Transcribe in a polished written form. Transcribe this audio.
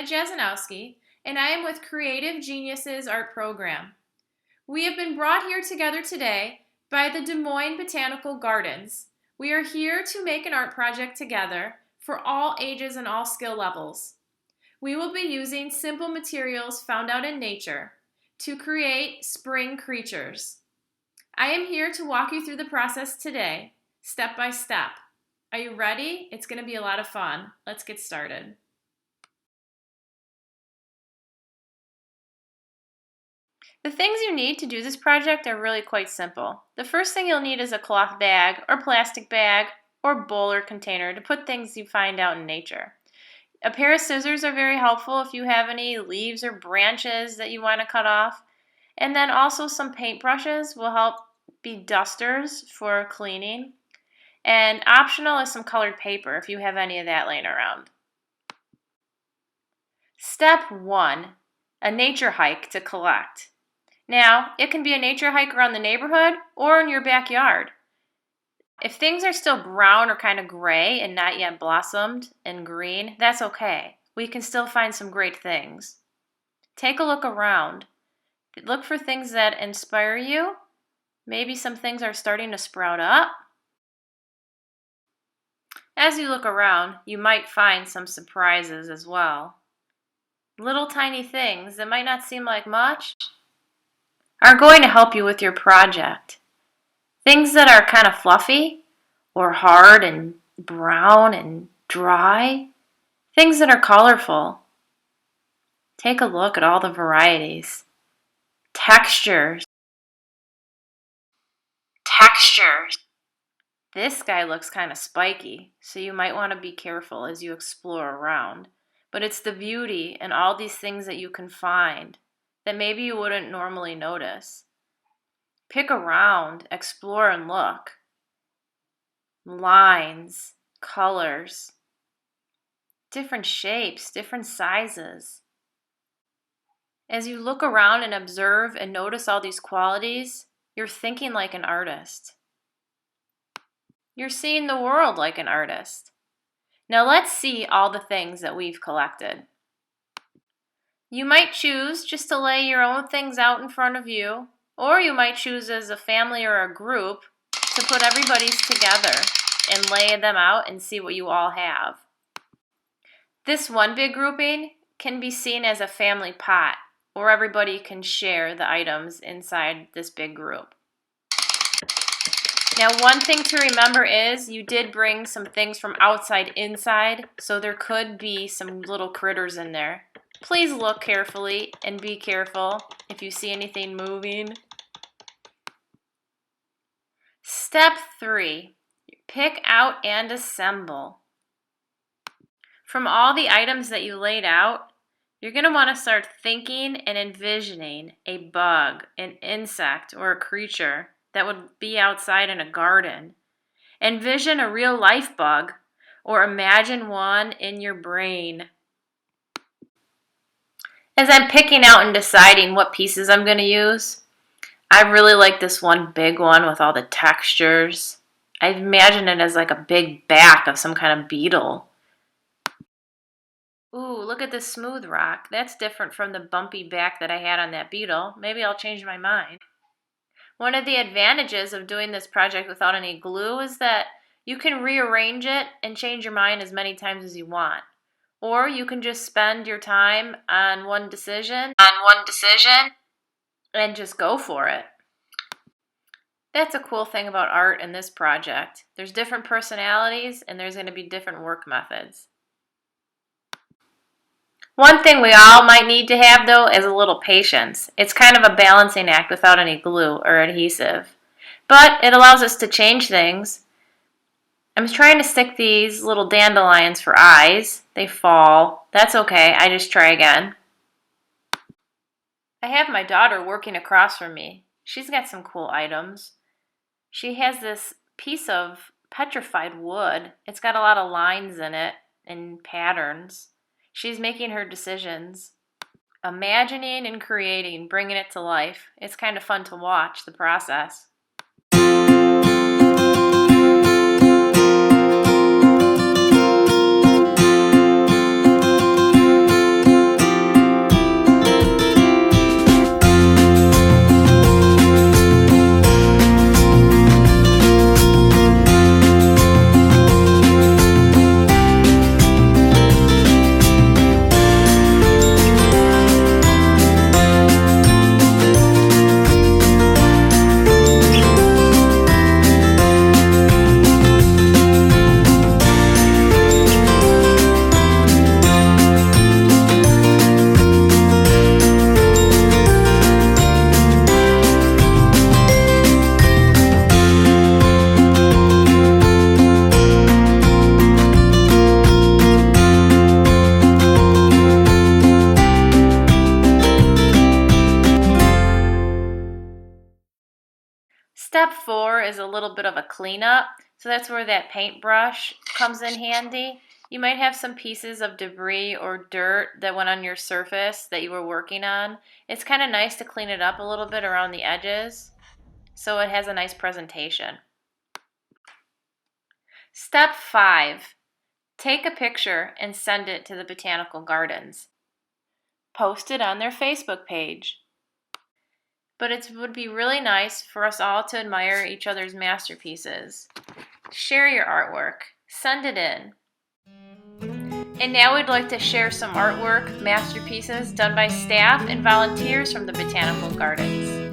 Jasanowski, and I am with Creative Geniuses Art Program. We have been brought here together today by the Des Moines Botanical Gardens. We are here to make an art project together for all ages and all skill levels. We will be using simple materials found out in nature to create spring creatures. I am here to walk you through the process today, step by step. Are you ready? It's going to be a lot of fun. Let's get started. The things you need to do this project are really quite simple. The first thing you'll need is a cloth bag or plastic bag or bowl or container to put things you find out in nature. A pair of scissors are very helpful if you have any leaves or branches that you want to cut off. And then also some paintbrushes will help be dusters for cleaning. And optional is some colored paper if you have any of that laying around. Step 1, a nature hike to collect. Now, it can be a nature hike around the neighborhood or in your backyard. If things are still brown or kind of gray and not yet blossomed and green, that's okay. We can still find some great things. Take a look around. Look for things that inspire you. Maybe some things are starting to sprout up. As you look around, you might find some surprises as well. Little tiny things that might not seem like much are going to help you with your project. Things that are kind of fluffy or hard and brown and dry. Things that are colorful. Take a look at all the varieties. Textures. This guy looks kind of spiky, so you might want to be careful as you explore around. But it's the beauty and all these things that you can find that maybe you wouldn't normally notice. Pick around, explore and look. Lines, colors, different shapes, different sizes. As you look around and observe and notice all these qualities, you're thinking like an artist. You're seeing the world like an artist. Now let's see all the things that we've collected. You might choose just to lay your own things out in front of you, or you might choose as a family or a group to put everybody's together and lay them out and see what you all have. This one big grouping can be seen as a family pot, or everybody can share the items inside this big group. Now, one thing to remember is you did bring some things from outside inside, so there could be some little critters in there. Please look carefully and be careful if you see anything moving. Step 3, pick out and assemble. From all the items that you laid out, you're going to want to start thinking and envisioning a bug, an insect, or a creature that would be outside in a garden. Envision a real life bug or imagine one in your brain. As I'm picking out and deciding what pieces I'm going to use, I really like this one big one with all the textures. I imagine it as like a big back of some kind of beetle. Ooh, look at this smooth rock. That's different from the bumpy back that I had on that beetle. Maybe I'll change my mind. One of the advantages of doing this project without any glue is that you can rearrange it and change your mind as many times as you want. Or you can just spend your time on one decision and just go for it. That's a cool thing about art in this project. There's different personalities and there's going to be different work methods. One thing we all might need to have, though, is a little patience. It's kind of a balancing act without any glue or adhesive. But it allows us to change things. I'm trying to stick these little dandelions for eyes. They fall. That's okay. I just try again. I have my daughter working across from me. She's got some cool items. She has this piece of petrified wood. It's got a lot of lines in it and patterns. She's making her decisions, imagining and creating, bringing it to life. It's kind of fun to watch the process. 4 is a little bit of a cleanup, so that's where that paintbrush comes in handy. You might have some pieces of debris or dirt that went on your surface that you were working on. It's kind of nice to clean it up a little bit around the edges so it has a nice presentation. Step 5. Take a picture and send it to the Botanical Gardens. Post it on their Facebook page. But it would be really nice for us all to admire each other's masterpieces. Share your artwork. Send it in. And now we'd like to share some artwork, masterpieces done by staff and volunteers from the Botanical Gardens.